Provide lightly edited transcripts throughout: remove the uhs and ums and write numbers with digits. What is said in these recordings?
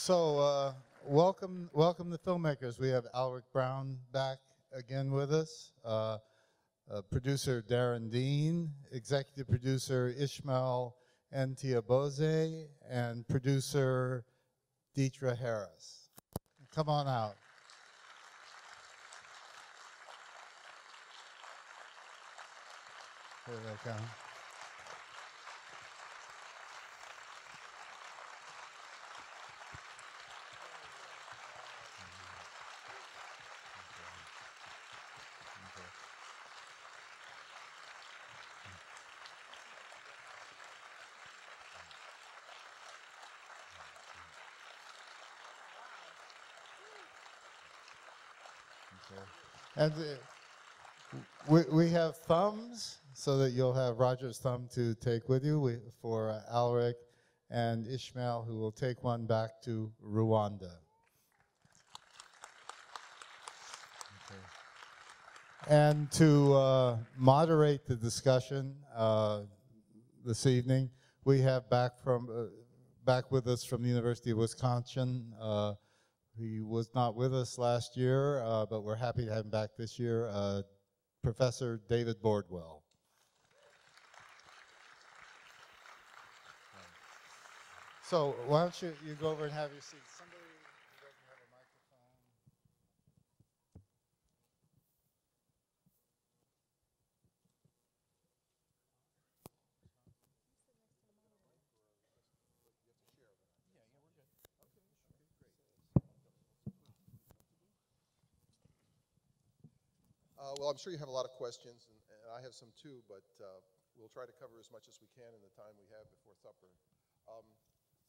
So, welcome the Filmmakers. We have Alrick Brown back again with us, producer Darren Dean, executive producer Ishmael Ntihabose, and producer Deatra Harris. Come on out. Here they come. And we have thumbs so that you'll have Roger's thumb to take with you for Alrick and Ishmael, who will take one back to Rwanda. Okay. And to moderate the discussion this evening, we have back with us from the University of Wisconsin. He was not with us last year, but we're happy to have him back this year, Professor David Bordwell. So why don't you go over and have your seat. Somebody who doesn't have a microphone. Well, I'm sure you have a lot of questions, and I have some too, but we'll try to cover as much as we can in the time we have before supper.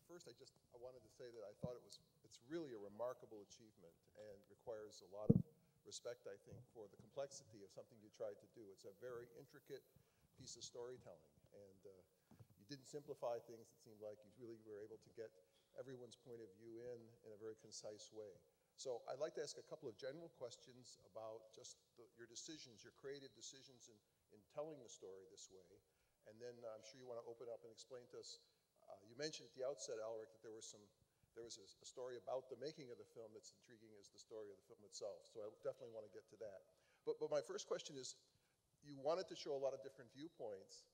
First, I wanted to say that I thought it's really a remarkable achievement and requires a lot of respect, I think, for the complexity of something you tried to do. It's a very intricate piece of storytelling, and you didn't simplify things. It seemed like you really were able to get everyone's point of view in a very concise way. So I'd like to ask a couple of general questions about just your decisions, your creative decisions in telling the story this way. And then I'm sure you want to open up and explain to us, you mentioned at the outset, Alrick, that there was a story about the making of the film that's intriguing as the story of the film itself. So I definitely want to get to that. But my first question is, you wanted to show a lot of different viewpoints,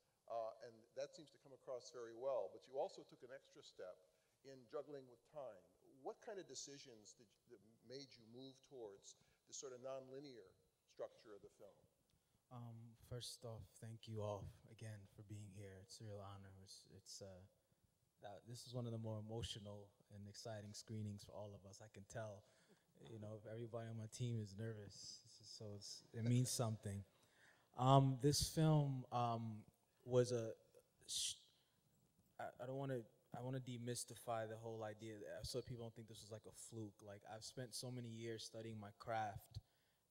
and that seems to come across very well, but you also took an extra step in juggling with time. What kind of decisions that made you move towards this sort of non-linear structure of the film? First off, thank you all again for being here. It's a real honor. This is one of the more emotional and exciting screenings for all of us. I can tell, everybody on my team is nervous, so it means something. This film was I want to demystify the whole idea so people don't think this was like a fluke. Like, I've spent so many years studying my craft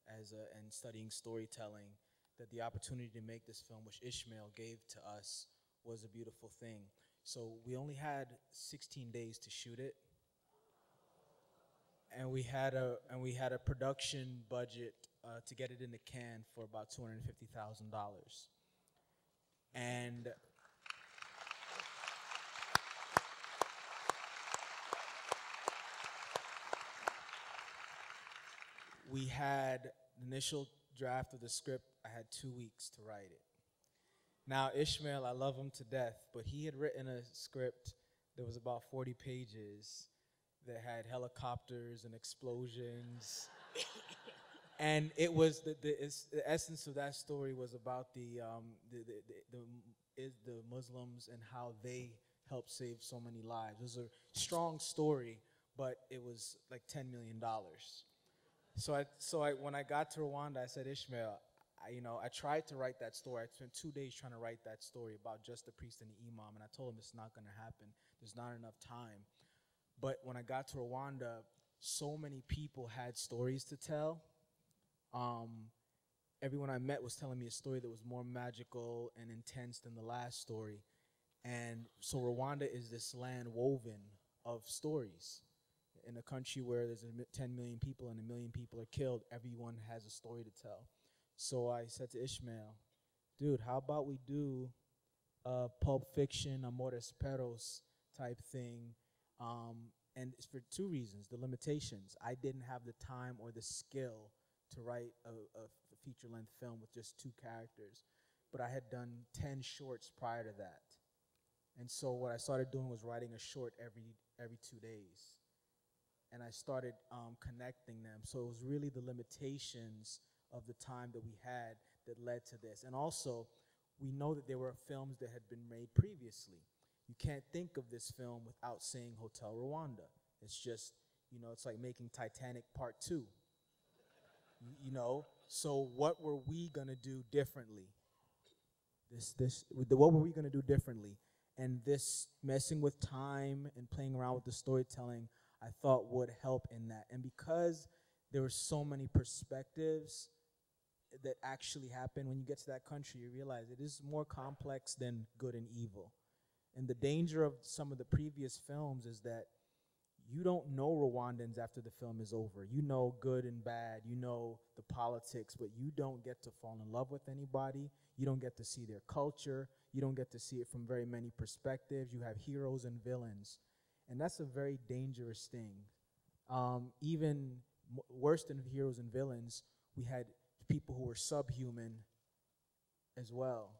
and studying storytelling that the opportunity to make this film, which Ishmael gave to us, was a beautiful thing. So we only had 16 days to shoot it, and we had a production budget to get it in the can for about $250,000, and we had the initial draft of the script. I had 2 weeks to write it. Now, Ishmael, I love him to death, but he had written a script that was about 40 pages that had helicopters and explosions. And it was the essence of that story was about the Muslims and how they helped save so many lives. It was a strong story, but it was like $10 million. So when I got to Rwanda, I said, Ishmael, I tried to write that story. I spent 2 days trying to write that story about just the priest and the imam, and I told him it's not going to happen. There's not enough time. But when I got to Rwanda, so many people had stories to tell. Everyone I met was telling me a story that was more magical and intense than the last story. And so Rwanda is this land woven of stories. In a country where there's 10 million people and 1 million people are killed, everyone has a story to tell. So I said to Ishmael, dude, how about we do a Pulp Fiction, Amores Perros type thing, And it's for two reasons. The limitations. I didn't have the time or the skill to write a feature-length film with just 2 characters. But I had done 10 shorts prior to that. And so what I started doing was writing a short every 2 days. And I started connecting them. So it was really the limitations of the time that we had that led to this. And also, we know that there were films that had been made previously. You can't think of this film without saying Hotel Rwanda. It's just, it's like making Titanic Part 2. So what were we gonna do differently? What were we gonna do differently? And this messing with time and playing around with the storytelling, I thought would help in that. And because there were so many perspectives that actually happen when you get to that country, you realize it is more complex than good and evil. And the danger of some of the previous films is that you don't know Rwandans after the film is over. You know good and bad, you know the politics, but you don't get to fall in love with anybody. You don't get to see their culture. You don't get to see it from very many perspectives. You have heroes and villains. And that's a very dangerous thing. Even worse than heroes and villains, we had people who were subhuman as well.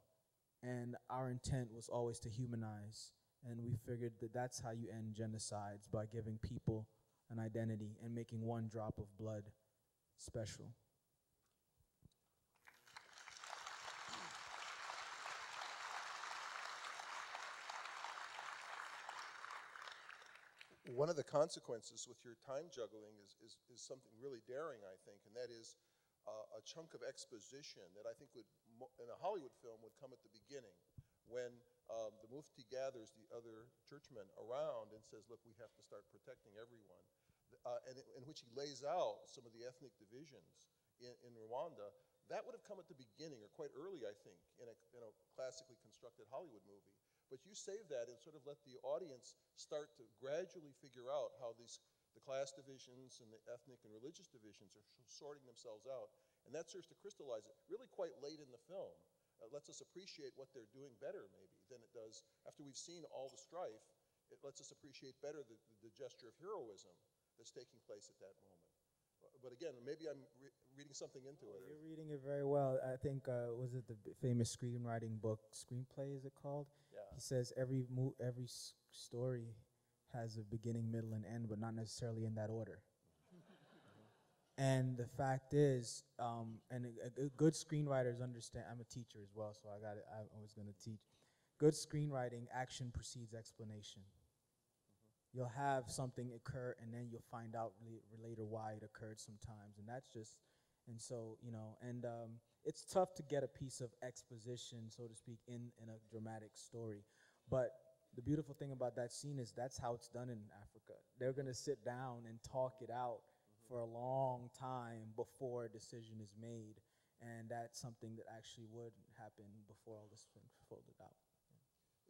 And our intent was always to humanize. And we figured that that's how you end genocides, by giving people an identity and making one drop of blood special. One of the consequences with your time juggling is something really daring, I think, and that is a chunk of exposition that I think would, in a Hollywood film, would come at the beginning when the Mufti gathers the other churchmen around and says, look, we have to start protecting everyone, and in which he lays out some of the ethnic divisions in Rwanda. That would have come at the beginning, or quite early, I think, in a classically constructed Hollywood movie. But you save that and sort of let the audience start to gradually figure out how the class divisions and the ethnic and religious divisions are sorting themselves out. And that serves to crystallize it really quite late in the film. Lets us appreciate what they're doing better, maybe, than it does after we've seen all the strife. It lets us appreciate better the gesture of heroism that's taking place at that moment. But again, maybe I'm reading something into it. You're reading it very well. I think, was it the famous screenwriting book, Screenplay, is it called? Yeah. He says every story has a beginning, middle, and end, but not necessarily in that order. And the fact is, and good screenwriters understand. I'm a teacher as well, so I was going to teach. Good screenwriting, action precedes explanation. You'll have something occur, and then you'll find out later why it occurred sometimes, and that's just, and so, it's tough to get a piece of exposition, so to speak, in a dramatic story. But the beautiful thing about that scene is that's how it's done in Africa. They're going to sit down and talk it out for a long time before a decision is made, and that's something that actually would happen before all this thing folded out.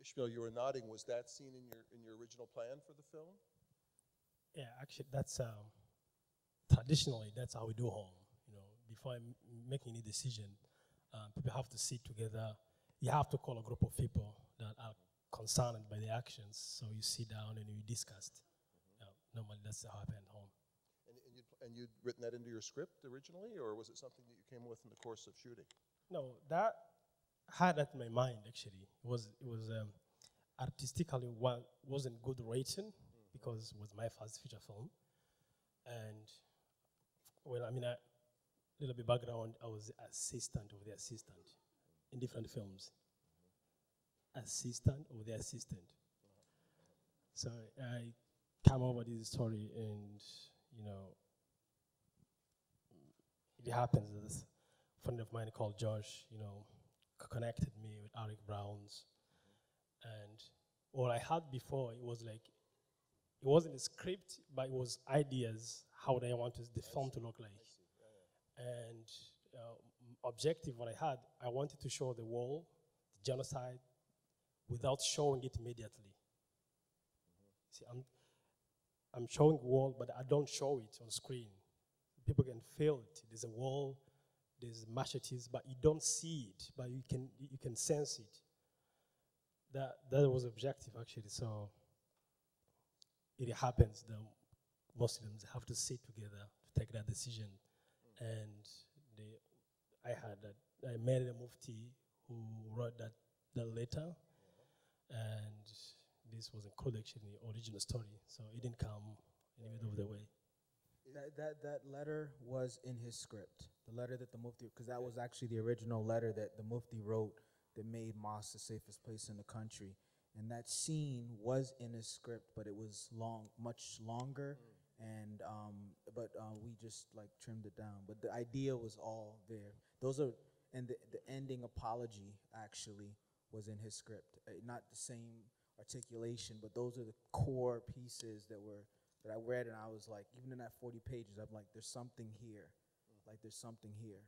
Ishmael, you were nodding. Was that scene in your original plan for the film? Yeah, actually, that's traditionally that's how we do home. Before making any decision, people have to sit together. You have to call a group of people that are concerned by the actions. So you sit down and you discuss. Normally, that's how it happened at home. And you'd written that into your script originally, or was it something that you came with in the course of shooting? No, that had that in my mind. Actually, it was artistically wasn't good written because it was my first feature film, and a little bit background. I was assistant of the assistant in different films. Assistant of the assistant. So I come over this story, and it happens that this friend of mine called Josh, connected me with Alrick Brown's. And what I had before, it was like, it wasn't a script, but it was ideas, how I wanted the film to look like. And objective what I had, I wanted to show the war, the genocide, without showing it immediately. See, I'm showing war, but I don't show it on screen. People can feel it. There's a wall, there's machetes, but you don't see it, but you can sense it. That was objective, actually. So it happens that Muslims have to sit together to take that decision. And I met a mufti who wrote that letter, and this was included in the original story, so it didn't come in the middle of the way. That letter was in his script. The letter that the Mufti, because that was actually the original letter that the Mufti wrote that made mosque the safest place in the country. And that scene was in his script, but it was much longer, and we just like trimmed it down. But the idea was all there. And the ending apology actually was in his script. Not the same articulation, but those are the core pieces that I read, and I was like, even in that 40 pages, I'm like, there's something here. Like, there's something here.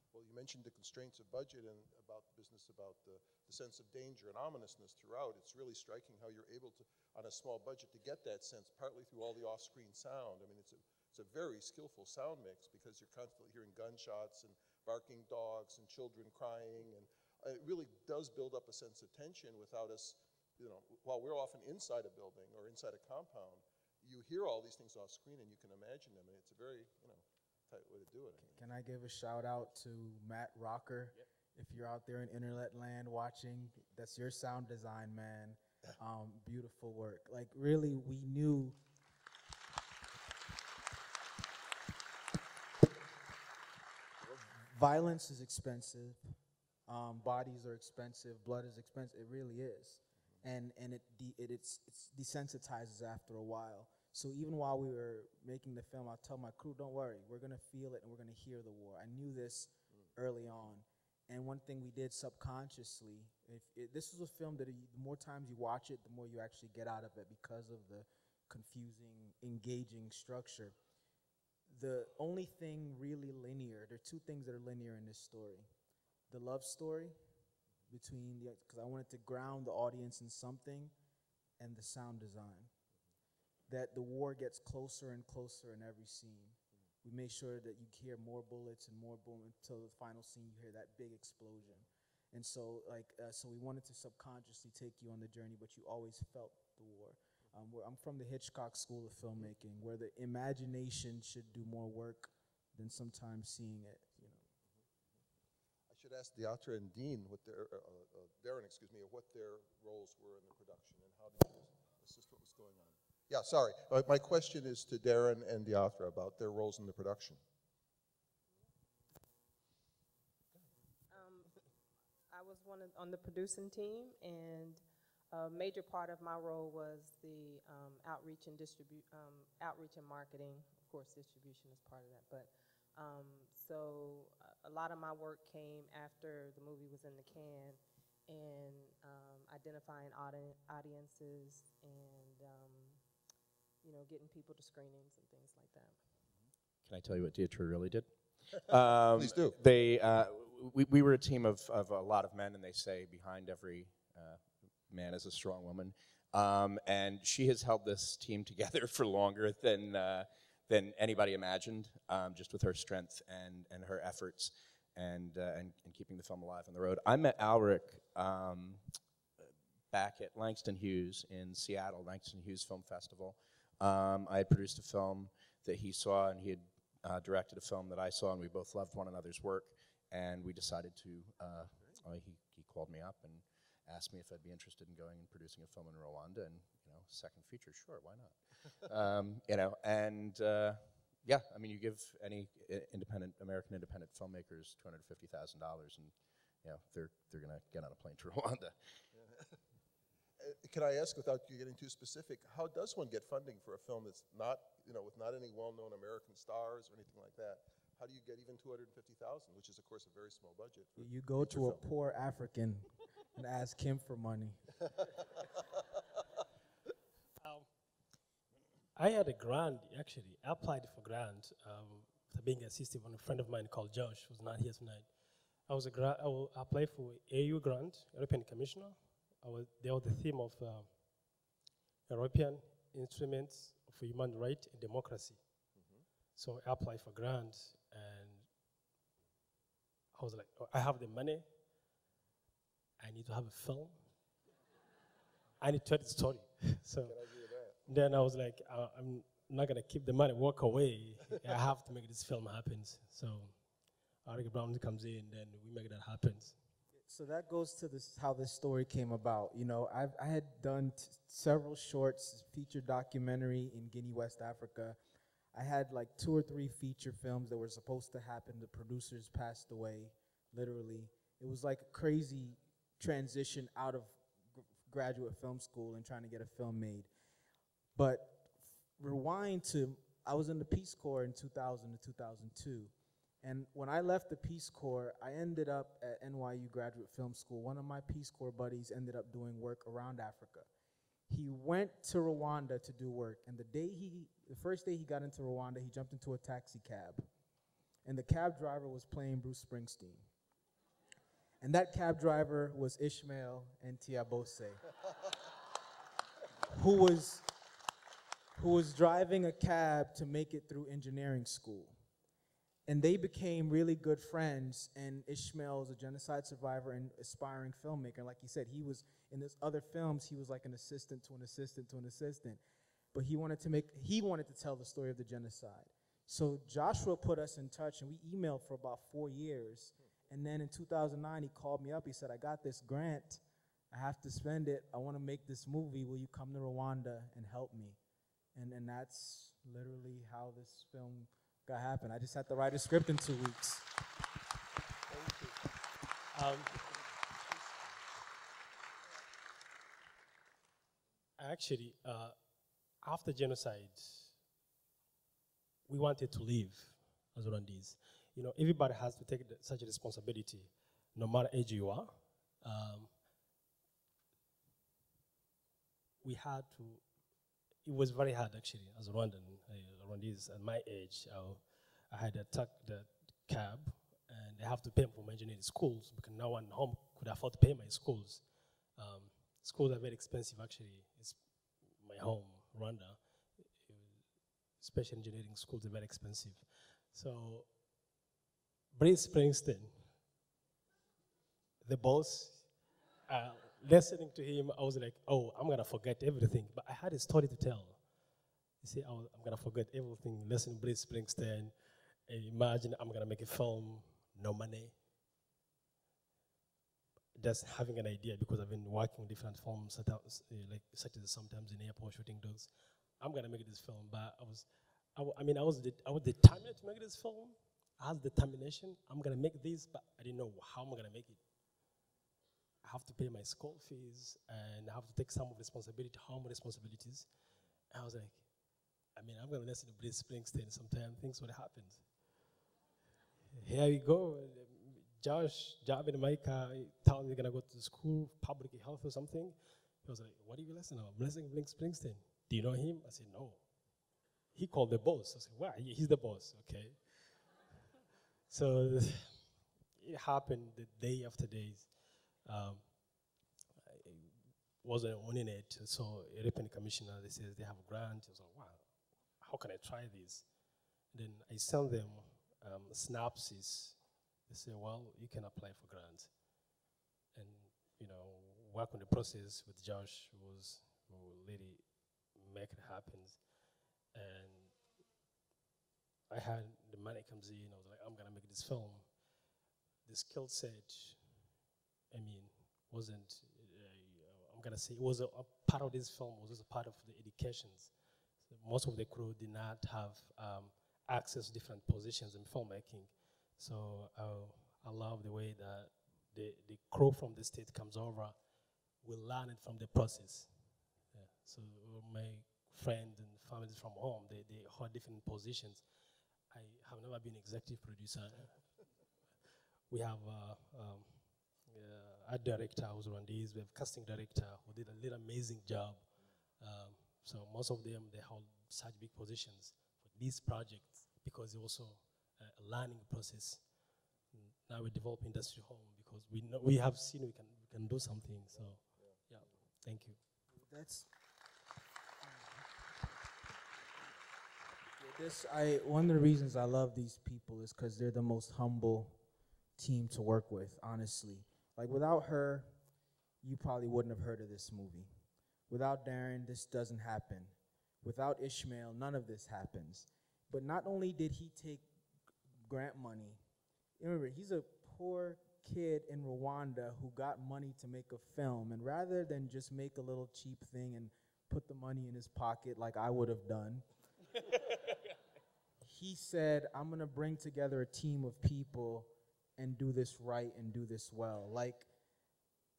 Well, you mentioned the constraints of budget and about the business, about the sense of danger and ominousness throughout. It's really striking how you're able to, on a small budget, to get that sense, partly through all the off-screen sound. I mean, it's a very skillful sound mix because you're constantly hearing gunshots and barking dogs and children crying, and it really does build up a sense of tension without us, while we're often inside a building or inside a compound, you hear all these things off screen and you can imagine them, and it's a very, tight way to do it. Can I give a shout out to Matt Rocker? Yep. If you're out there in internet land watching, that's your sound design, man. Beautiful work. Like, really, we knew. Violence is expensive. Bodies are expensive. Blood is expensive. It really is. And it's desensitizes after a while. So even while we were making the film, I'll tell my crew, don't worry, we're going to feel it and we're going to hear the war. I knew this early on. And one thing we did subconsciously, this was a film that the more times you watch it, the more you actually get out of it because of the confusing, engaging structure. The only thing really linear, there are two things that are linear in this story. The love story because I wanted to ground the audience in something, and the sound design. That the war gets closer and closer in every scene. We made sure that you hear more bullets and more boom until the final scene you hear that big explosion. And so so we wanted to subconsciously take you on the journey, but you always felt the war. I'm from the Hitchcock School of Filmmaking, where the imagination should do more work than sometimes seeing it. I should ask Deatra and Dean what Darren, what their roles were in the production and how did you assist what was going on. Yeah, sorry. My question is to Darren and Deatra about their roles in the production. I was on the producing team, and a major part of my role was the outreach and marketing. Of course, distribution is part of that. But so a lot of my work came after the movie was in the can, and identifying audiences and getting people to screenings and things like that. Can I tell you what Deatra really did? Please do. We were a team of a lot of men, and they say behind every man is a strong woman. And she has held this team together for longer than anybody imagined, just with her strength and her efforts and keeping the film alive on the road. I met Alrick back at Langston Hughes in Seattle, Langston Hughes Film Festival. I had produced a film that he saw, and he had directed a film that I saw, and we both loved one another's work. And we decided to, he called me up and asked me if I'd be interested in going and producing a film in Rwanda, and second feature, sure, why not? Yeah, I mean, you give any American independent filmmakers $250,000, and they're going to get on a plane to Rwanda. Can I ask, without you getting too specific, how does one get funding for a film that's not, with not any well-known American stars or anything like that? How do you get even $250,000, which is, of course, a very small budget? You go to a poor African and ask him for money. I had a grant, actually. I applied for grant being assisted by a friend of mine called Josh, who's not here tonight. I applied for AU grant, European Commissioner. There was the theme of European Instruments for Human Rights and Democracy. So I applied for grants, and I was like, I have the money. I need to have a film. I need to tell the story. So Can I do that? then I was like, I'm not gonna keep the money, walk away. I have to make this film happen. So Alrick Brown comes in, then we make that happen. So that goes to this, how this story came about. You know, I had done several shorts, feature documentary in Guinea, West Africa. I had like 2 or 3 feature films that were supposed to happen. The producers passed away, literally. It was like a crazy transition out of graduate film school and trying to get a film made. But rewind to, I was in the Peace Corps in 2000 to 2002. And when I left the Peace Corps, I ended up at NYU Graduate Film School. One of my Peace Corps buddies ended up doing work around Africa. He went to Rwanda to do work, and the first day he got into Rwanda, he jumped into a taxi cab. And the cab driver was playing Bruce Springsteen. And that cab driver was Ishmael Ntihabose, who was driving a cab to make it through engineering school. And they became really good friends, and Ishmael is a genocide survivor and aspiring filmmaker. Like he said, he was in this other films, he was like an assistant to an assistant to an assistant. But he wanted to tell the story of the genocide. So Joshua put us in touch, and we emailed for about 4 years. And then in 2009, he called me up. He said, I got this grant. I have to spend it. I want to make this movie. Will you come to Rwanda and help me? And that's literally how this film got happened. I just had to write a script in 2 weeks. Actually, after genocide, we wanted to live as Rwandese. You know, everybody has to take such a responsibility, no matter age you are. We had to. It was very hard, actually, as a Rwandese at my age. I had to take the cab, and I have to pay for my engineering schools because no one home could afford to pay my schools. Schools are very expensive, actually. It's my home, Rwanda. Special engineering schools are very expensive. So, Bruce Springsteen, the boss, listening to him, I was like, oh, I'm going to forget everything. But I had a story to tell. You see, I'm going to forget everything, listening to Bruce Springsteen, and imagine I'm going to make a film, no money. Just having an idea, because I've been working on different films, such as sometimes in airport shooting those. I'm going to make this film, but I was determined to make this film. I had determination. I'm going to make this, but I didn't know how I'm going to make it. I have to pay my school fees, and I have to take some responsibility, home responsibilities. And I was like, I'm going to listen to Bruce Springsteen sometime. Things would happen. Here we go. Josh, job in my car, told me you're going to go to school, public health or something. He was like, what are you listening to? I'm listening to Bruce Springsteen. Do you know him? I said, no. He called the boss. I said, why? He's the boss, okay. So it happened the day after days. I wasn't on it, so a European commissioner, they said they have a grant. I was like, wow, how can I try this? Then I sent them synopsis. They said, well, you can apply for grants. And, work on the process with Josh who really make it happen. And I had the money comes in. I was like, I'm gonna make this film. The skill set, wasn't. I'm gonna say it was a part of this film. Was a part of the educations. So most of the crew did not have access to different positions in filmmaking. So I love the way that the crew from the state comes over. We learn it from the process. Yeah. So my friends and families from home, they hold different positions. I have never been executive producer. We have a director who's Rwandese. We have casting director who did a little amazing job. So most of them, they hold such big positions for these projects because it's also a learning process. Now we develop industry home because we have seen we can do something. So yeah, thank you. One of the reasons I love these people is because they're the most humble team to work with, honestly. Like, without her, you probably wouldn't have heard of this movie. Without Darren, this doesn't happen. Without Ishmael, none of this happens. But not only did he take grant money, remember, he's a poor kid in Rwanda who got money to make a film, and rather than just make a little cheap thing and put the money in his pocket like I would have done, he said, I'm gonna bring together a team of people and do this right and do this well.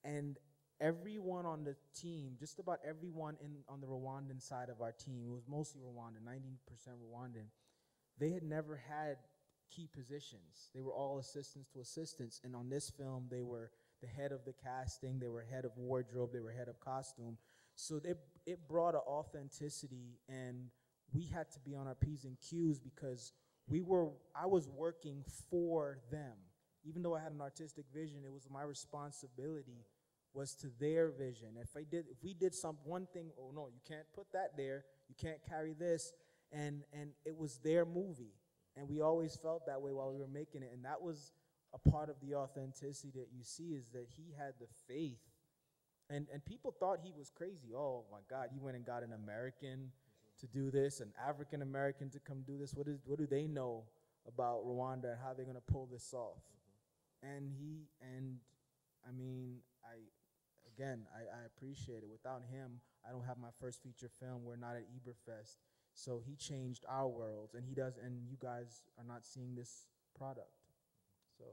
And everyone on the team, just about everyone on the Rwandan side of our team, it was mostly Rwandan, 90% Rwandan, they had never had key positions. They were all assistants to assistants, and on this film, they were the head of the casting, they were head of wardrobe, they were head of costume. So it brought an authenticity, and we had to be on our P's and Q's because I was working for them. Even though I had an artistic vision, it was my responsibility was to their vision. If we did one thing, oh no, you can't put that there, you can't carry this, and it was their movie. And we always felt that way while we were making it, and that was a part of the authenticity that you see, is that he had the faith. And people thought he was crazy. Oh my God, you went and got an American to do this, an African American to come do this. What do they know about Rwanda and how they're gonna pull this off? And I appreciate it. Without him, I don't have my first feature film. We're not at Ebertfest. So he changed our worlds, and you guys are not seeing this product. So.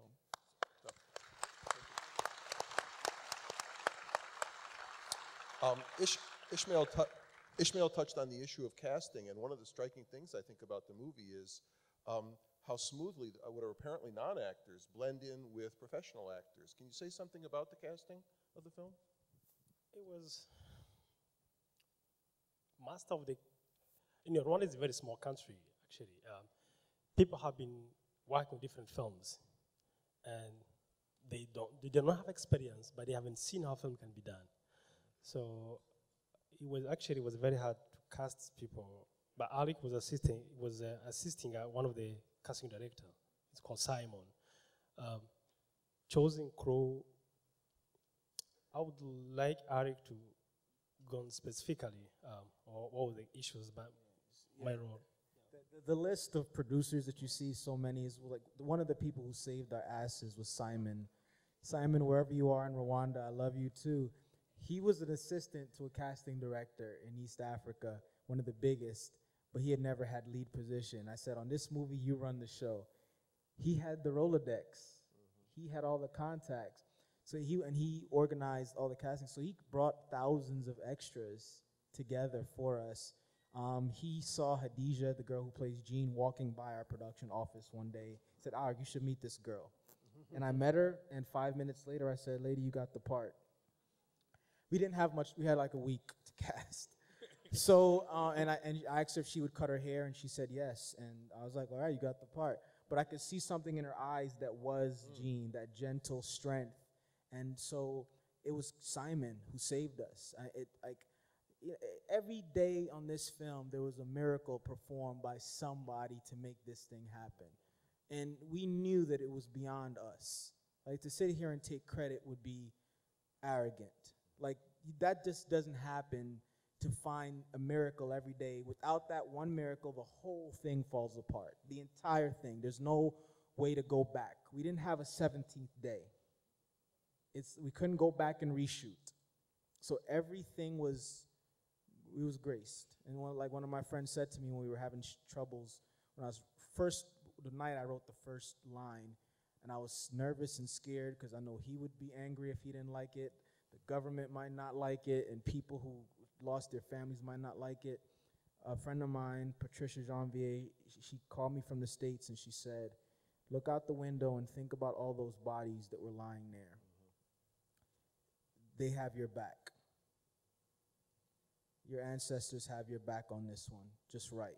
Ishmael touched on the issue of casting, and one of the striking things I think about the movie is how smoothly what are apparently non-actors blend in with professional actors. Can you say something about the casting of the film? It was most of the, Rwanda is a very small country, actually. People have been working on different films, and they do not have experience, but they haven't seen how film can be done. So it was very hard to cast people. But Alrick was assisting one of the casting director. It's called Simon. Choosing crew, I would like Alrick to go on specifically, or what were the issues about my role. The list of producers that you see, so many, is like one of the people who saved our asses was Simon. Simon, wherever you are in Rwanda, I love you too. He was an assistant to a casting director in East Africa, one of the biggest, but he had never had lead position. I said, on this movie, you run the show. He had the Rolodex. He had all the contacts. So he organized all the casting. So he brought thousands of extras together for us. He saw Hadija, the girl who plays Jean, walking by our production office one day. He said, Alrick, you should meet this girl. And I met her, and 5 minutes later, I said, lady, you got the part. We didn't have much. We had like a week to cast. So, and I asked her if she would cut her hair, and she said yes. And I was like, all right, you got the part. But I could see something in her eyes that was Jean, that gentle strength. And so it was Simon who saved us. Every day on this film, there was a miracle performed by somebody to make this thing happen. And we knew that it was beyond us. Like, to sit here and take credit would be arrogant. Like, that just doesn't happen, to find a miracle every day. Without that one miracle, the whole thing falls apart. The entire thing. There's no way to go back. We didn't have a 17th day. We couldn't go back and reshoot. So everything was graced. And one of my friends said to me when we were having troubles, when I was the night I wrote the first line, and I was nervous and scared because I know he would be angry if he didn't like it. The government might not like it, and people who lost their families might not like it. A friend of mine, Patricia Janvier, she called me from the States, and she said, look out the window and think about all those bodies that were lying there. They have your back. Your ancestors have your back on this one, just right.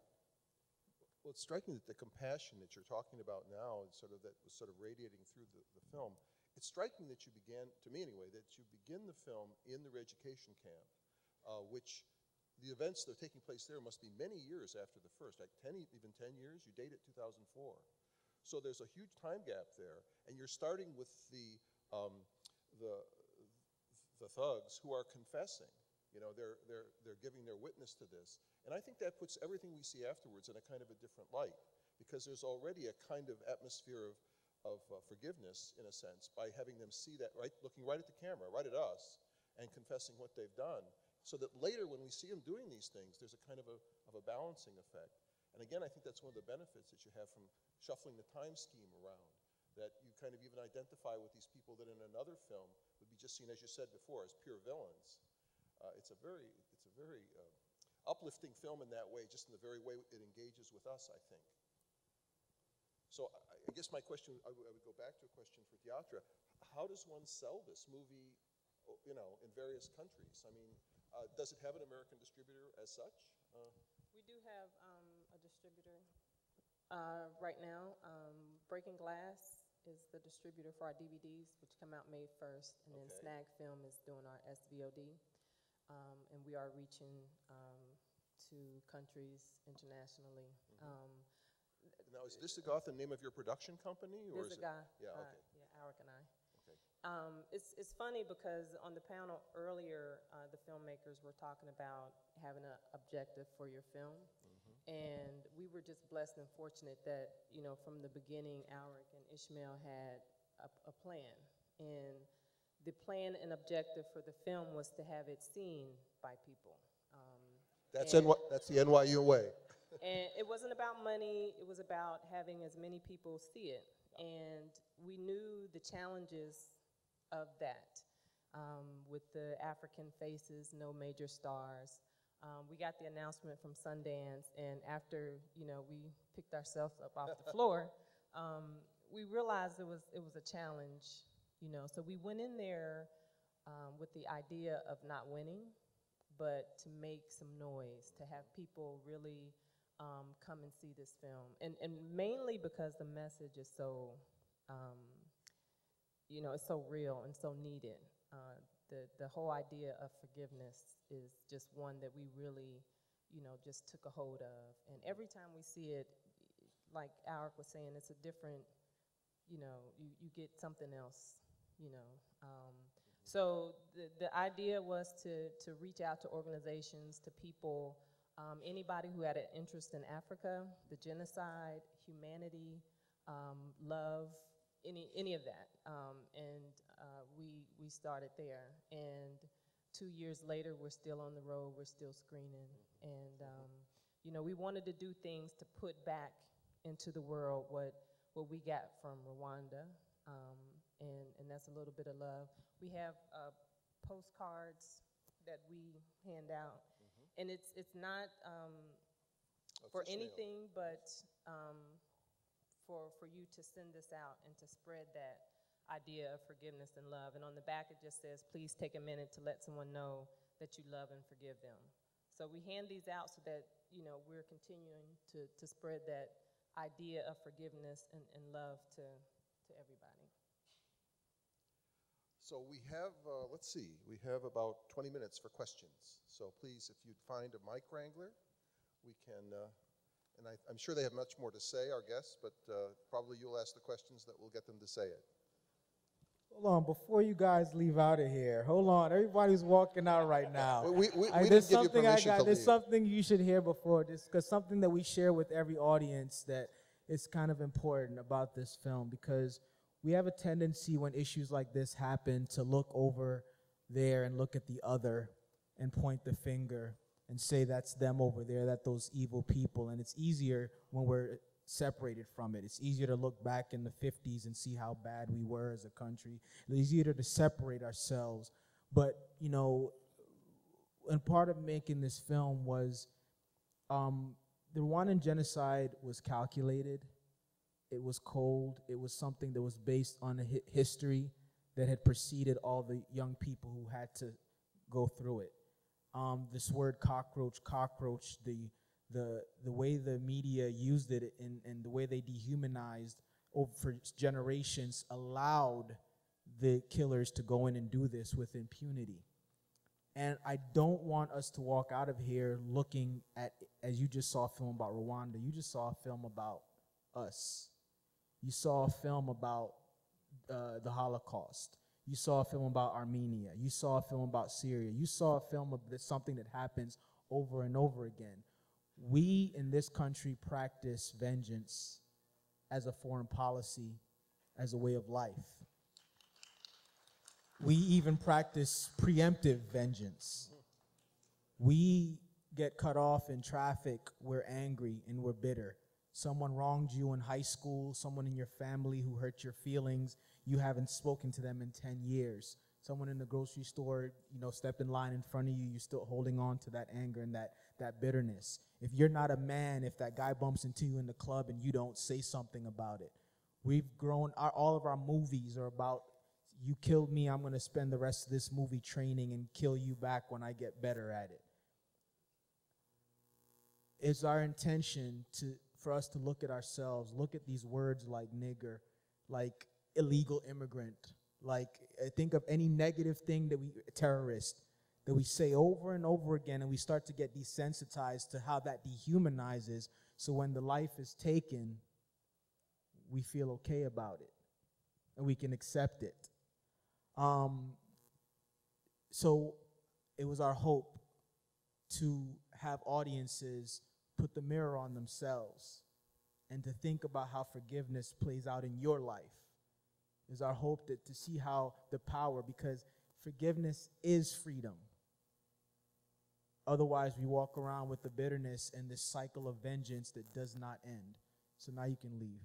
Well, it's striking that the compassion that you're talking about now, and that was sort of radiating through the film. It's striking that you began, to me anyway, that you begin the film in the re-education camp, which the events that are taking place there must be many years after the first, like even 10 years. You date it 2004. So there's a huge time gap there, and you're starting with the thugs who are confessing. You know, they're giving their witness to this. And I think that puts everything we see afterwards in a kind of a different light, because there's already a kind of atmosphere of forgiveness, in a sense, by having them see that, right, looking right at the camera, right at us, and confessing what they've done, so that later when we see them doing these things, there's a kind of a balancing effect. And again, I think that's one of the benefits that you have from shuffling the time scheme around, that you kind of even identify with these people that in another film would be just seen, as you said before, as pure villains. It's a very uplifting film in that way, just in the very way it engages with us, I think. So I guess my question, I would go back to a question for Deatra. How does one sell this movie, you know, in various countries? I mean, does it have an American distributor as such? We do have a distributor right now. Breaking Glass is the distributor for our DVDs, which come out May 1st, and then Snag Film is doing our SVOD. And we are reaching to countries internationally. Now, is Visigoth the name of your production company? Or Visigoth, yeah, okay. yeah, Alrick and I. Okay. It's funny because on the panel earlier, the filmmakers were talking about having an objective for your film. And we were just blessed and fortunate that, you know, from the beginning, Alrick and Ishmael had a plan. And the plan and objective for the film was to have it seen by people. That's the NYU way. And it wasn't about money, it was about having as many people see it. And we knew the challenges of that. With the African faces, no major stars. We got the announcement from Sundance, and after, you know, we picked ourselves up off the floor, we realized it was a challenge, you know. So we went in there with the idea of not winning, but to make some noise, to have people really come and see this film. And mainly because the message is so, you know, it's so real and so needed. The whole idea of forgiveness is just one that we really, you know, just took a hold of. And every time we see it, like Alrick was saying, it's a different, you know, you get something else, you know. So the idea was to reach out to organizations, to people, anybody who had an interest in Africa, the genocide, humanity, love, any of that. We started there. And 2 years later, we're still on the road, we're still screening. And, you know, we wanted to do things to put back into the world what we got from Rwanda. And that's a little bit of love. We have postcards that we hand out. And it's not for anything but for you to send this out and to spread that idea of forgiveness and love. And on the back it just says, please take a minute to let someone know that you love and forgive them. So we hand these out so that, you know, we're continuing to spread that idea of forgiveness and love to everybody. So we have, let's see, we have about 20 minutes for questions. So please, if you'd find a mic wrangler, we can, and I'm sure they have much more to say, our guests, but probably you'll ask the questions that will get them to say it. Hold on, before you guys leave out of here, hold on. Everybody's walking out right now. We didn't give you permission to leave. There's something you should hear before this, because something that we share with every audience that is kind of important about this film, because we have a tendency when issues like this happen to look over there and look at the other and point the finger and say that's them over there, that those evil people. And it's easier when we're separated from it. It's easier to look back in the 50s and see how bad we were as a country. It's easier to separate ourselves. But, you know, and part of making this film was the Rwandan genocide was calculated. It was cold. It was something that was based on a history that had preceded all the young people who had to go through it. This word cockroach, the way the media used it and the way they dehumanized for generations allowed the killers to go in and do this with impunity. And I don't want us to walk out of here looking at, as you just saw a film about Rwanda, you just saw a film about us. You saw a film about the Holocaust. You saw a film about Armenia. You saw a film about Syria. You saw a film of something that happens over and over again. We in this country practice vengeance as a foreign policy, as a way of life. We even practice preemptive vengeance. We get cut off in traffic, we're angry and we're bitter. Someone wronged you in high school, someone in your family who hurt your feelings, you haven't spoken to them in 10 years. Someone in the grocery store, stepped in line in front of you, you're still holding on to that anger and that bitterness. If you're not a man, if that guy bumps into you in the club and you don't say something about it. We've grown, all of our movies are about, you killed me, I'm gonna spend the rest of this movie training and kill you back when I get better at it. It's our intention for us to look at ourselves, look at these words like nigger, like illegal immigrant, like think of any negative thing terrorist, that we say over and over again, and we start to get desensitized to how that dehumanizes, so when the life is taken, we feel okay about it, and we can accept it. So it was our hope to have audiences put the mirror on themselves and to think about how forgiveness plays out in your life. It was our hope to see how the power, because forgiveness is freedom. Otherwise, we walk around with the bitterness and this cycle of vengeance that does not end. So now you can leave.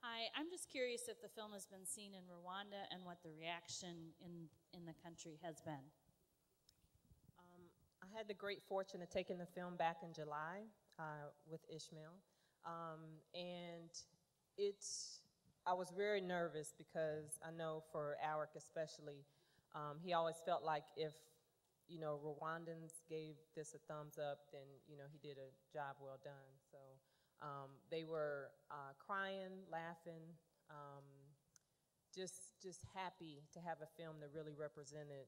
Hi, I'm just curious if the film has been seen in Rwanda and what the reaction in the country has been. I had the great fortune of taking the film back in July with Ishmael. And I was very nervous because I know for Alrick especially, he always felt like if, Rwandans gave this a thumbs up, then, he did a job well done. So they were crying, laughing, just happy to have a film that really represented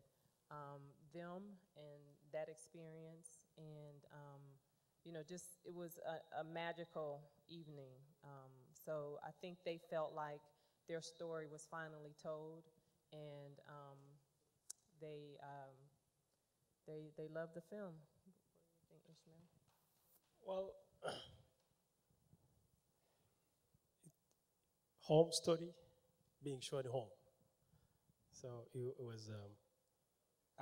them and that experience. And, it was a magical evening. So I think they felt like their story was finally told, and they loved the film. What do you think, Ishmael? Well, home story being shown home. So it was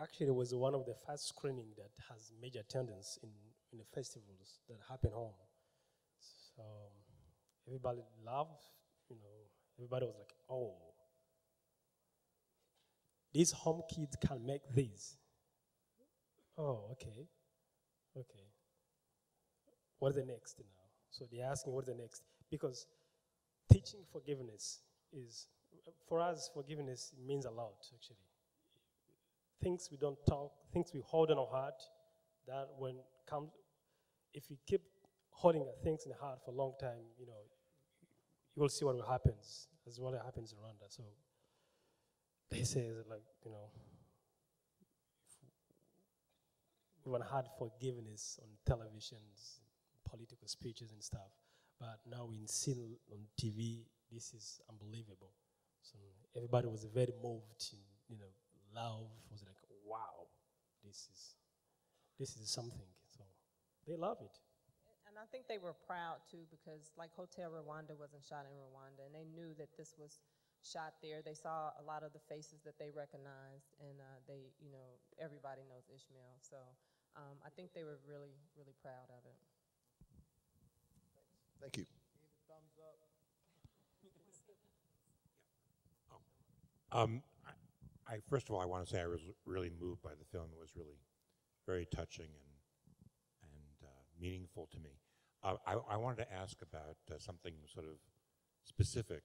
actually it was one of the first screening that has major attendance in the festivals that happen home. So everybody loved, everybody was like, oh, these home kids can make this. Oh, okay. What's the next now? So they asked me what's the next, because teaching forgiveness is, for us, forgiveness means a lot, actually. Things we don't talk, things we hold in our heart, that if you keep holding things in the heart for a long time, you will see what happens, as what happens around us. So they say, we want had forgiveness on televisions, political speeches and stuff. But now we see on TV, this is unbelievable. So everybody was very moved, love was like, wow, this is something. So they love it. And I think they were proud too, because like Hotel Rwanda wasn't shot in Rwanda, and they knew that this was shot there. They saw a lot of the faces that they recognized, and everybody knows Ishmael. So I think they were really, really proud of it. Thank you. Thumbs up. First of all, I want to say I was really moved by the film. It was really very touching and meaningful to me. I wanted to ask about something sort of specific.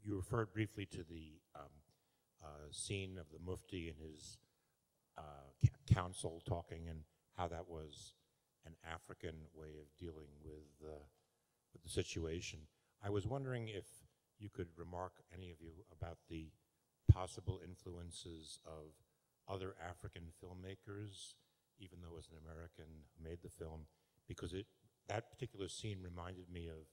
You referred briefly to the scene of the Mufti and his council talking, and how that was an African way of dealing with the situation. I was wondering if you could remark, any of you, about the possible influences of other African filmmakers, even though it was an American who made the film, because that particular scene reminded me of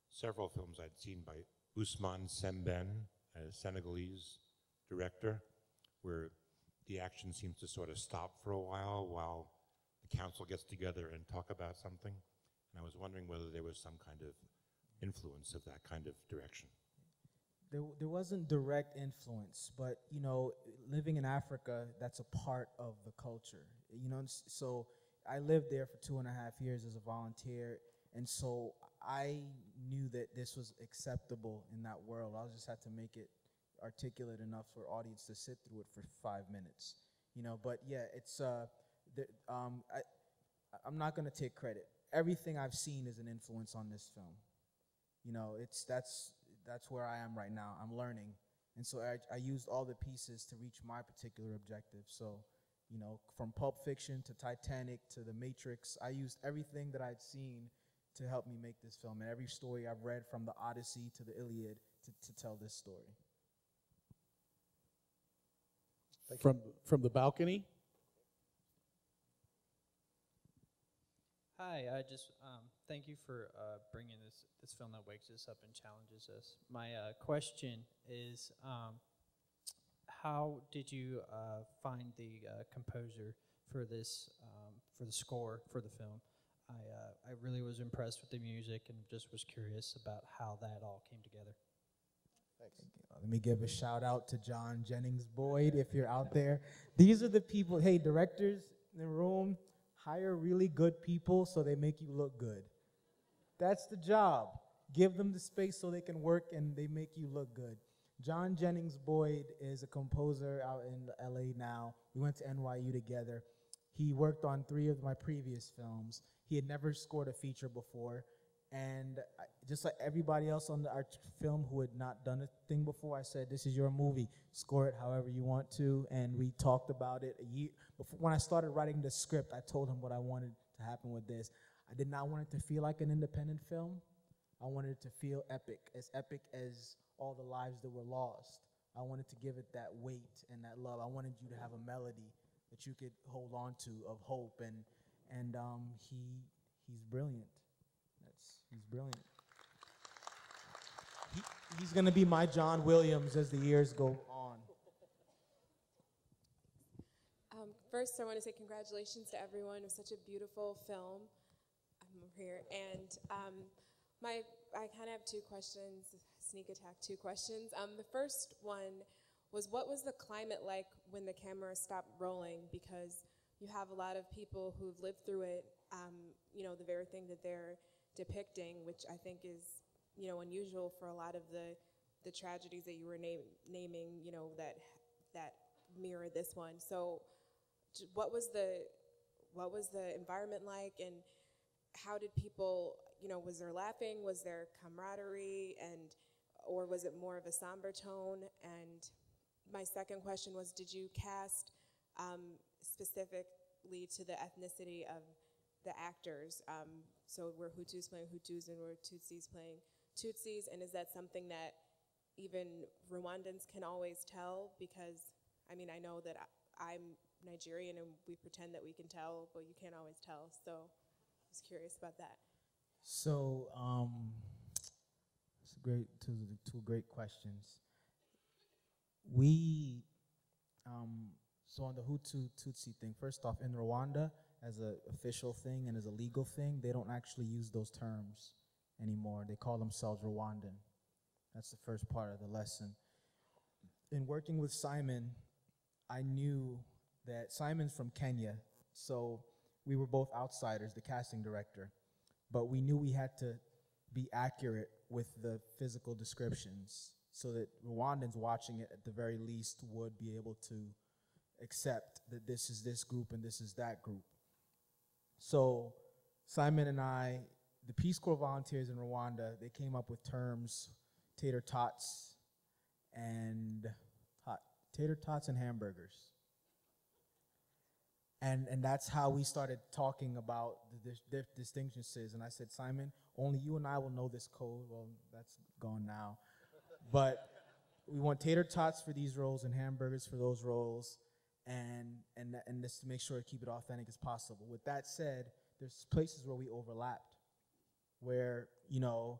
several films I'd seen by Ousmane Sembène, a Senegalese director, where the action seems to sort of stop for a while the council gets together and talk about something. And I was wondering whether there was some kind of influence of that kind of direction. There wasn't direct influence, but, you know, living in Africa, that's a part of the culture. You know, so I lived there for 2.5 years as a volunteer, and so I knew that this was acceptable in that world. I just had to make it articulate enough for audience to sit through it for 5 minutes. You know, but yeah, it's I'm not gonna take credit. Everything I've seen is an influence on this film. You know, that's where I am right now. I'm learning, and so I used all the pieces to reach my particular objective. So, you know, from Pulp Fiction to Titanic to The Matrix, I used everything that I'd seen to help me make this film, and every story I've read from the Odyssey to the Iliad to tell this story. From the balcony. Hi, I just thank you for bringing this film that wakes us up and challenges us. My question is, how did you find the composer for this for the score for the film? I really was impressed with the music and just was curious about how that all came together. Thanks. Let me give a shout out to John Jennings Boyd, if you're out there. These are the people, hey, directors in the room, hire really good people so they make you look good. That's the job. Give them the space so they can work and they make you look good. John Jennings Boyd is a composer out in LA now. We went to NYU together. He worked on 3 of my previous films. He had never scored a feature before. And just like everybody else on our film who had not done a thing before, I said, this is your movie. Score it however you want to. And we talked about it a year before. When I started writing the script, I told him what I wanted to happen with this. I did not want it to feel like an independent film. I wanted it to feel epic as all the lives that were lost. I wanted to give it that weight and that love. I wanted you to have a melody that you could hold on to of hope. And he's brilliant. He's brilliant. He's going to be my John Williams as the years go on. First, I want to say congratulations to everyone. It was such a beautiful film. I'm over here. And I kind of have 2 questions, sneak attack 2 questions. The first one was, what was the climate like when the camera stopped rolling? Because you have a lot of people who've lived through it, you know, the very thing that they're depicting, which I think is, you know, unusual for a lot of the tragedies that you were naming, you know, that mirror this one. So what was the environment like, and how did people, you know, was there laughing, was there camaraderie, or was it more of a somber tone? And my second question was, did you cast specifically to the ethnicity of the actors? So were Hutus playing Hutus and were Tutsis playing Tutsis? And is that something that even Rwandans can always tell? Because, I mean, I know that I'm Nigerian and we pretend that we can tell, but you can't always tell. So I was curious about that. So it's two great questions. We, so on the Hutu-Tutsi thing, first off, in Rwanda, as an official thing and as a legal thing, they don't actually use those terms anymore. They call themselves Rwandan. That's the first part of the lesson. In working with Simon, I knew that Simon's from Kenya, so we were both outsiders, the casting director, but we knew we had to be accurate with the physical descriptions so that Rwandans watching it at the very least would be able to accept that this is this group and this is that group. So Simon and I, the Peace Corps volunteers in Rwanda, they came up with terms, tater tots and hamburgers. And that's how we started talking about the distinctions. And I said, Simon, only you and I will know this code. Well, that's gone now. But we want tater tots for these rolls and hamburgers for those rolls, and just to make sure to keep it authentic as possible. With that said, there's places where we overlapped, where, you know,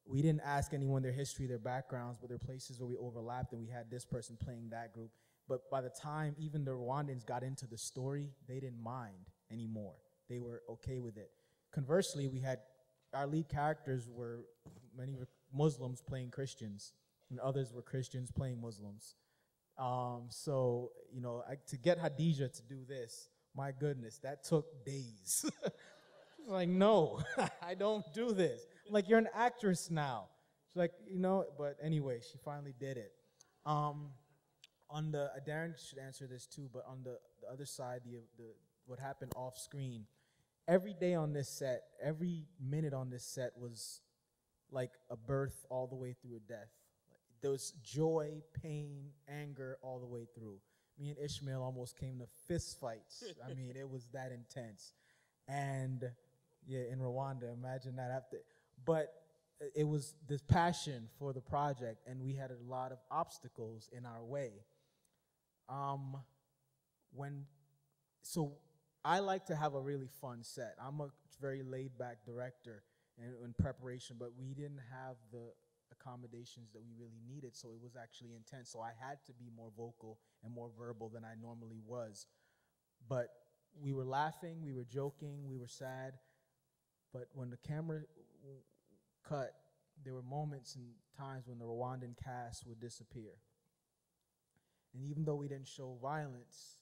we didn't ask anyone their history, their backgrounds, but there are places where we overlapped and we had this person playing that group. But by the time even the Rwandans got into the story, they didn't mind anymore. They were okay with it. Conversely, we had our lead characters were many were Muslims playing Christians, and others were Christians playing Muslims. So, you know, to get Hadija to do this, my goodness, that took days. She's like, no, I don't do this. I'm like, you're an actress now. She's like, you know, but anyway, she finally did it. Darren should answer this too, but on the other side, what happened off screen, every day on this set, every minute on this set was like a birth all the way through a death. There was joy, pain, anger all the way through. Me and Ishmael almost came to fist fights. I mean, it was that intense. And yeah, in Rwanda, imagine that after. But it was this passion for the project, and we had a lot of obstacles in our way. So I like to have a really fun set. I'm a very laid-back director in preparation, but we didn't have the accommodations that we really needed, so it was actually intense. So I had to be more vocal and more verbal than I normally was. But we were laughing, we were joking, we were sad. But when the camera cut, there were moments and times when the Rwandan cast would disappear. And even though we didn't show violence,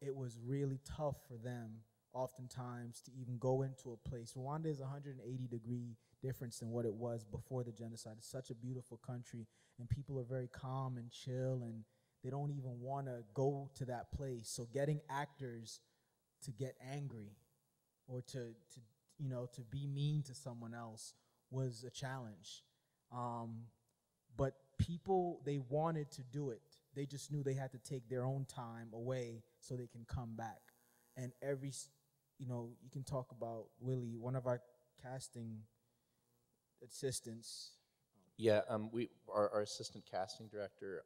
it was really tough for them oftentimes to even go into a place. Rwanda is 180-degree difference than what it was before the genocide. It's such a beautiful country, and people are very calm and chill, and they don't even want to go to that place. So getting actors to get angry or to be mean to someone else was a challenge. But people, they wanted to do it. They just knew they had to take their own time away so they can come back. And you can talk about Willie, one of our casting assistants. Yeah, our assistant casting director.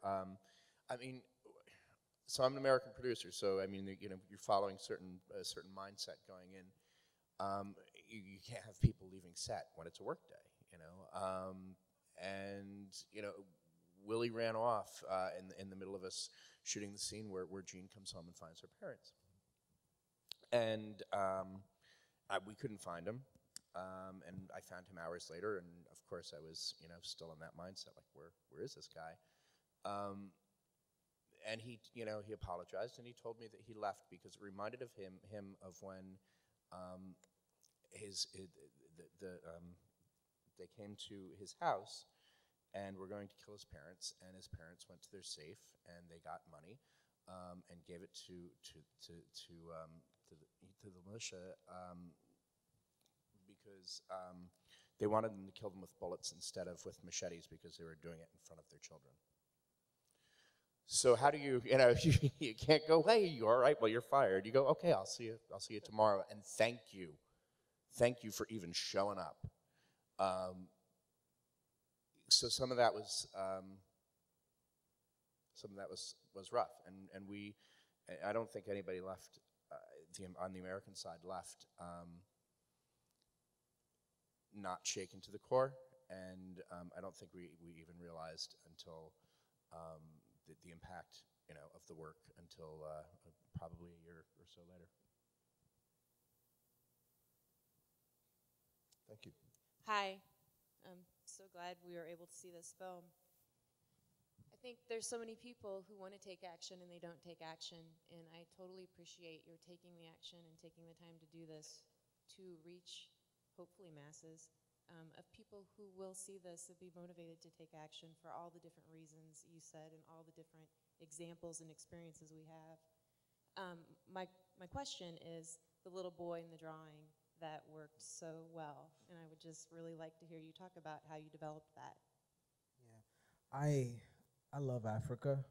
So I'm an American producer, so I mean, you're following a certain mindset going in. You can't have people leaving set when it's a work day, Willie ran off in the middle of us shooting the scene where Jean comes home and finds her parents. And we couldn't find him, and I found him hours later, and of course I was, still in that mindset, like, where is this guy? And he apologized, and he told me that he left because it reminded him of when they came to his house and were going to kill his parents, and his parents went to their safe and they got money and gave it to the militia because they wanted them to kill them with bullets instead of with machetes because they were doing it in front of their children. So how do you can't go, hey, you all right? Well, you're fired. You go, okay, I'll see you tomorrow, and thank you for even showing up. So some of that was rough, and I don't think anybody left on the American side left not shaken to the core, and I don't think we even realized until the impact of the work until probably a year or so later. Thank you. Hi. I'm so glad we were able to see this film. I think there's so many people who want to take action and they don't take action, and I totally appreciate your taking the action and taking the time to do this to reach, hopefully, masses of people who will see this and be motivated to take action for all the different reasons you said and all the different examples and experiences we have. My question is the little boy in the drawing that worked so well, and I would just really like to hear you talk about how you developed that. Yeah, I love Africa.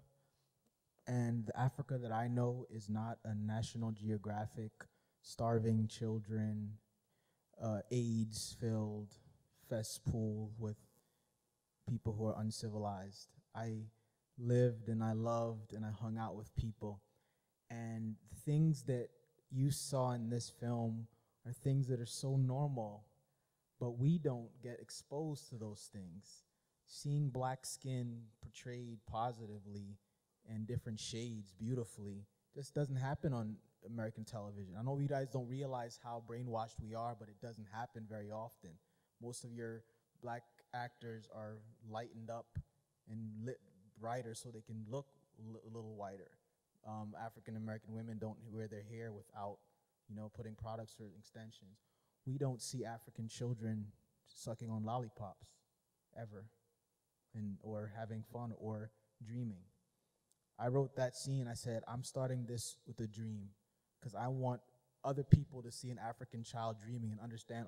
And the Africa that I know is not a National Geographic, starving children, AIDS-filled cesspool with people who are uncivilized. I lived and I loved and I hung out with people. And things that you saw in this film are things that are so normal, but we don't get exposed to those things. Seeing black skin portrayed positively in different shades beautifully just doesn't happen on American television. I know you guys don't realize how brainwashed we are, but it doesn't happen very often. Most of your black actors are lightened up and lit brighter so they can look a little whiter. African American women don't wear their hair without, putting products or extensions. We don't see African children sucking on lollipops ever, or having fun or dreaming. I wrote that scene. I said, I'm starting this with a dream because I want other people to see an African child dreaming and understand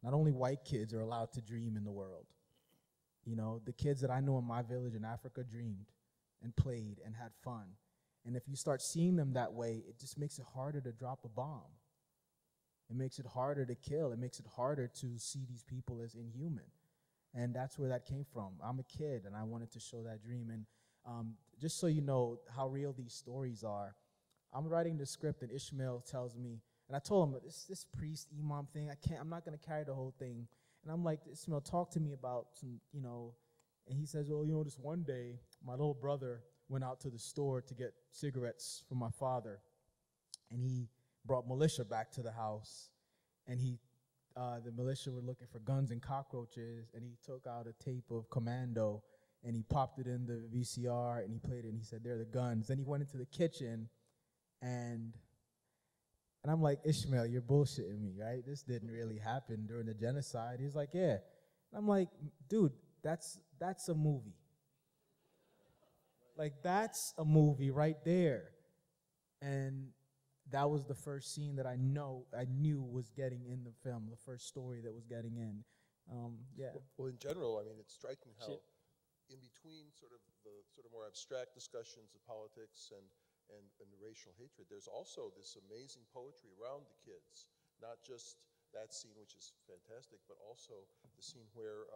not only white kids are allowed to dream in the world. The kids that I know in my village in Africa dreamed and played and had fun. And if you start seeing them that way, it just makes it harder to drop a bomb. It makes it harder to kill. It makes it harder to see these people as inhuman. And that's where that came from. I'm a kid, and I wanted to show that dream. And just so you know how real these stories are, I'm writing the script, and Ishmael tells me, and I told him, this priest, imam thing, I'm not going to carry the whole thing. And I'm like, Ishmael, talk to me about some, and he says, well, this one day, my little brother went out to the store to get cigarettes for my father, and he brought militia back to the house, and the militia were looking for guns and cockroaches, and he took out a tape of Commando, and he popped it in the VCR, and he played it, and he said, they're the guns. Then he went into the kitchen, and I'm like, Ishmael, you're bullshitting me, right? This didn't really happen during the genocide. He's like, yeah. And I'm like, dude, that's a movie. Like, that's a movie right there. And that was the first scene that I knew was getting in the film, the first story that was getting in. Yeah. Well, in general, it's striking how in between sort of more abstract discussions of politics and racial hatred, there's also this amazing poetry around the kids, not just that scene, which is fantastic, but also the scene where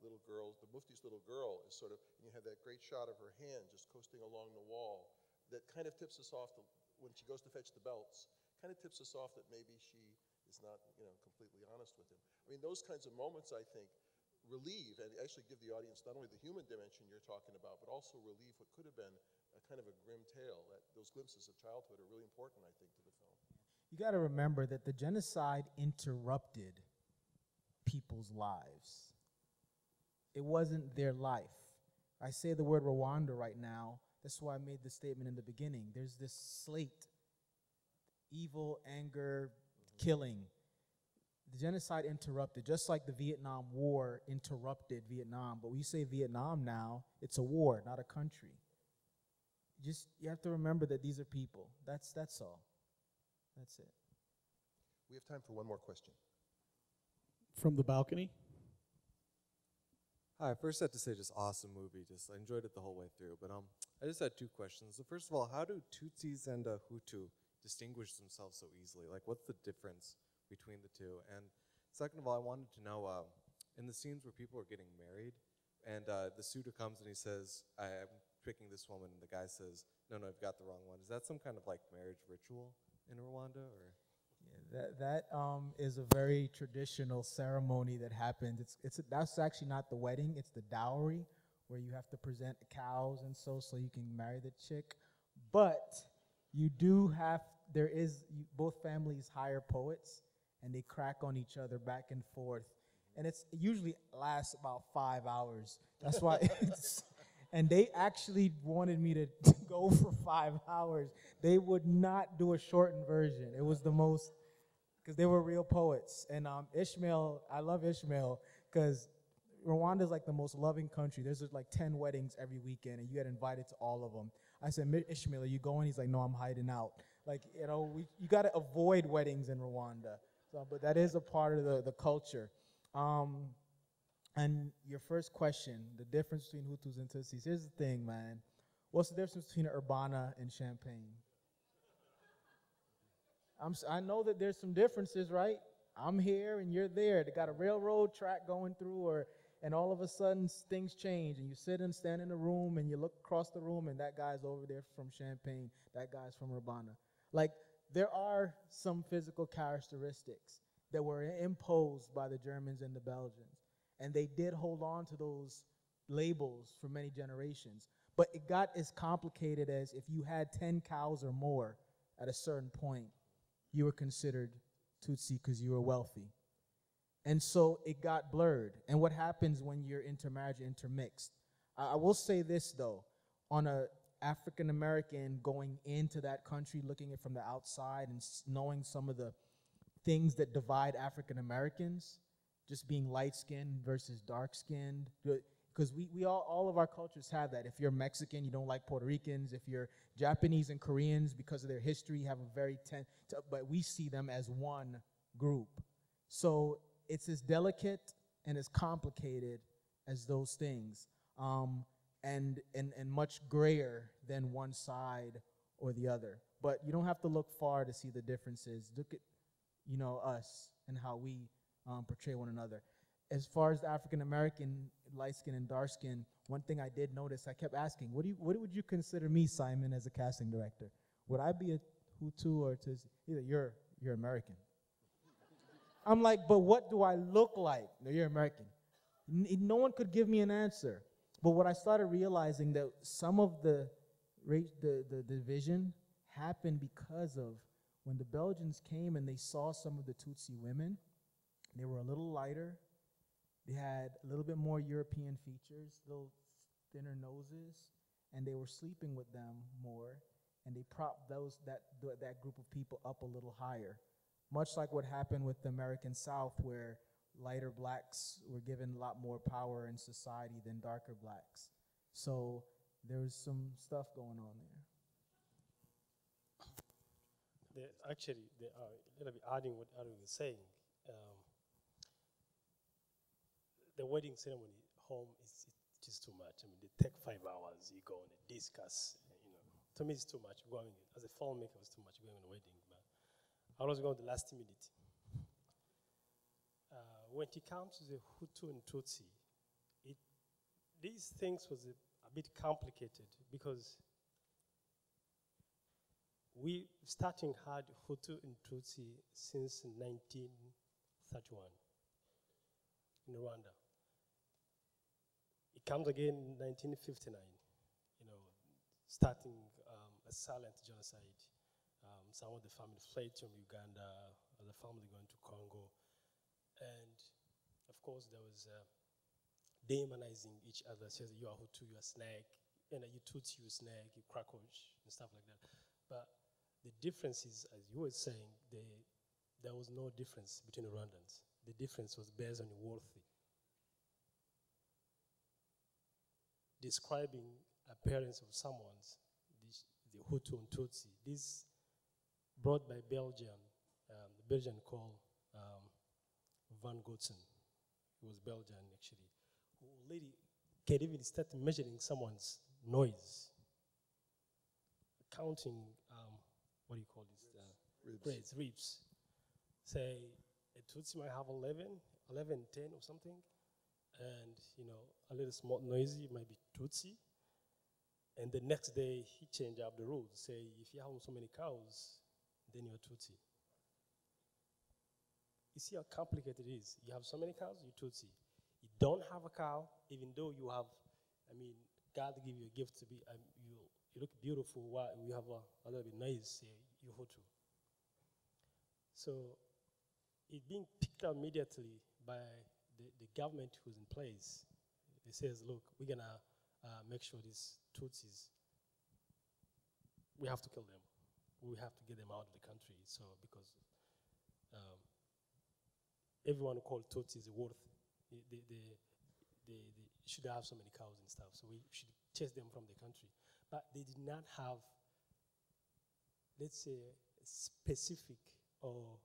the Mufti's little girl is and you have that great shot of her hand just coasting along the wall that kind of tips us off when she goes to fetch the belts, kind of tips us off that maybe she is not, completely honest with him. Those kinds of moments, I think, relieve and actually give the audience not only the human dimension you're talking about, but also relieve what could have been a kind of a grim tale. Those glimpses of childhood are really important, I think, to the film. You got to remember that the genocide interrupted people's lives. It wasn't their life. I say the word Rwanda right now. That's why I made the statement in the beginning. There's this slate, evil, anger, killing. The genocide interrupted, just like the Vietnam War interrupted Vietnam. But when you say Vietnam now, it's a war, not a country. You have to remember that these are people. That's all. That's it. We have time for one more question. From the balcony. Hi, first I have to say just awesome movie. I enjoyed it the whole way through. But I just had two questions. So first of all, how do Tutsis and Hutu distinguish themselves so easily? Like, what's the difference between the two? And second of all, I wanted to know, in the scenes where people are getting married, and the suitor comes and he says, I'm picking this woman, and the guy says, no, I've got the wrong one. Is that some kind of marriage ritual in Rwanda, or? Yeah, that is a very traditional ceremony that happens. That's actually not the wedding, it's the dowry, where you have to present cows and so you can marry the chick. But you do both families hire poets, and they crack on each other back and forth. And it usually lasts about 5 hours. That's why and they actually wanted me to go for 5 hours. They would not do a shortened version. It was the most, because they were real poets. And Ishmael, I love Ishmael, because Rwanda is like the most loving country. There's 10 weddings every weekend, and you get invited to all of them. I said, Ishmael, are you going? He's like, no, I'm hiding out. You got to avoid weddings in Rwanda. But that is a part of the culture. And your first question, the difference between Hutus and Tutsis. Here's the thing, man. What's the difference between Urbana and Champaign? I know that there's some differences, right? I'm here and you're there. They got a railroad track going through, and all of a sudden things change, and you stand in a room and you look across the room, and that guy's over there from Champaign, that guy's from Urbana. Like, there are some physical characteristics that were imposed by the Germans and the Belgians, and they did hold on to those labels for many generations. But it got as complicated as if you had 10 cows or more at a certain point, you were considered Tutsi because you were wealthy. And so it got blurred. And what happens when you're intermarriage, intermixed? I will say this, though. On a African American going into that country, looking at it from the outside and knowing some of the things that divide African Americans, just being light-skinned versus dark-skinned, because we all of our cultures have that. If you're Mexican, you don't like Puerto Ricans. If you're Japanese and Koreans, because of their history, have a very but we see them as one group. So it's as delicate and as complicated as those things, and much grayer than one side or the other. But you don't have to look far to see the differences. Look at, us and how we portray one another. As far as the African American, light skin and dark skin, one thing I did notice, I kept asking, what would you consider me, Simon, as a casting director? Would I be a Hutu or Tutsi? Either you're American. I'm like, but what do I look like? No, you're American. No one could give me an answer. But what I started realizing that some of the division happened because of when the Belgians came and they saw some of the Tutsi women, they were a little lighter. They had a little bit more European features, little thinner noses, and they were sleeping with them more, and they propped that group of people up a little higher. Much like what happened with the American South, where lighter blacks were given a lot more power in society than darker blacks. So there was some stuff going on there. Actually, a little bit adding what Alrick was saying. The wedding ceremony home is just too much. I mean, they take 5 hours. You go and discuss. To me, it's too much. Going as a filmmaker, it's too much going on a wedding. But I was going the last minute. When it comes to the Hutu and Tutsi, these things was a bit complicated because we starting had Hutu and Tutsi since 1931 in Rwanda. It comes again in 1959, starting a silent genocide. Some of the families fled from Uganda, other family going to Congo. And of course, there was demonizing each other, says you are Hutu, you are snake, and you Tutsi, you snake, you crackroach, and stuff like that. But the difference is, as you were saying, there was no difference between Rwandans. The difference was based on worthy. Describing appearance of someone's, the Hutu and Tutsi, this brought by Belgium, the Belgian called Van Goetsen, who was Belgian actually, who lady can even start measuring someone's noise, counting, what do you call this? Ribs. Say, a Tutsi might have 11, 10 or something, and a little small noisy might be Tutsi, and the next day he changed up the rules. Say, if you have so many cows, then you're Tutsi. You see how complicated it is. You have so many cows, you're Tutsi. You don't have a cow, even though you have, God give you a gift to be, you look beautiful, while you have a little bit nice, you're Hutu. So it being picked up immediately by the government who's in place. It says, look, we're going to make sure these Tutsis, we have to kill them. We have to get them out of the country. So because everyone called Tutsis worth, they should have so many cows and stuff. So we should chase them from the country. But they did not have, let's say, specific or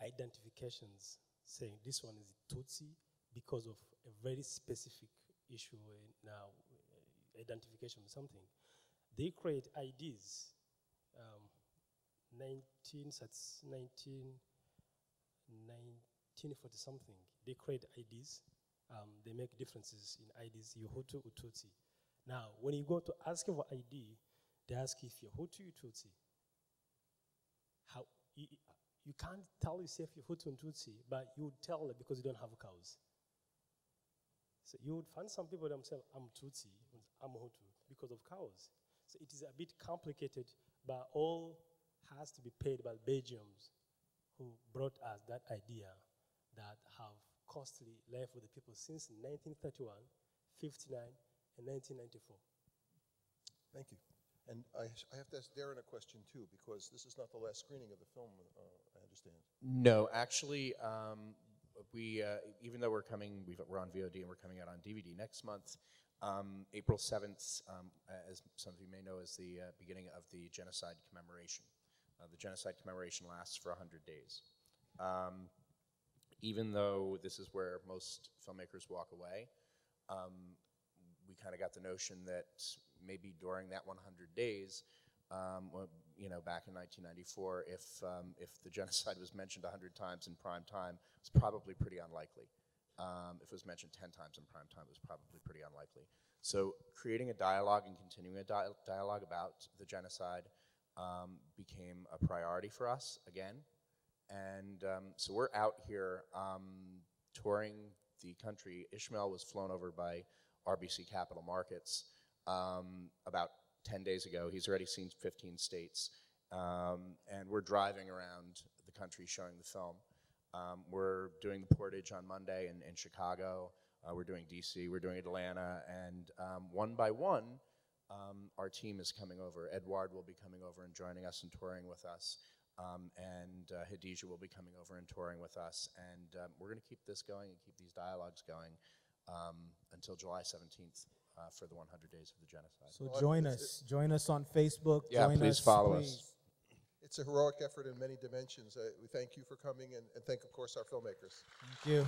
identifications saying this one is Tutsi because of a very specific issue. Now, identification with something. They create IDs. 1940 something. They create IDs. They make differences in IDs. You Hutu, Tutsi. Now, when you go to ask for ID, they ask if you're Hutu, or Tutsi. How you can't tell yourself you're Hutu and Tutsi, but you would tell it because you don't have cows. So you would find some people themselves, I'm Tutsi, I'm Hutu, because of cows. So it is a bit complicated, but all has to be paid by Belgians who brought us that idea that have costly life with the people since 1931, 59, and 1994. Thank you. And I have to ask Darren a question too, because this is not the last screening of the film, I understand. No, actually, we even though we're on VOD and we're coming out on DVD next month. April 7th, as some of you may know, is the beginning of the genocide commemoration. The genocide commemoration lasts for 100 days. Even though this is where most filmmakers walk away, we kind of got the notion that maybe during that 100 days, back in 1994, if the genocide was mentioned 100 times in prime time, it's probably pretty unlikely. If it was mentioned 10 times in prime time, it was probably pretty unlikely. So creating a dialogue and continuing a dialogue about the genocide became a priority for us again. And so we're out here touring the country. Ishmael was flown over by RBC Capital Markets about 10 days ago. He's already seen 15 states. And we're driving around the country showing the film. We're doing the portage on Monday in Chicago. We're doing DC, we're doing Atlanta, and one by one, our team is coming over. Edward will be coming over and joining us and touring with us, and Hadija will be coming over and touring with us, and we're going to keep this going and keep these dialogues going until July 17th for the 100 days of the genocide. So join us on Facebook. Yeah, join please us, follow please. us. It's a heroic effort in many dimensions. We thank you for coming, and thank, of course, our filmmakers. Thank you.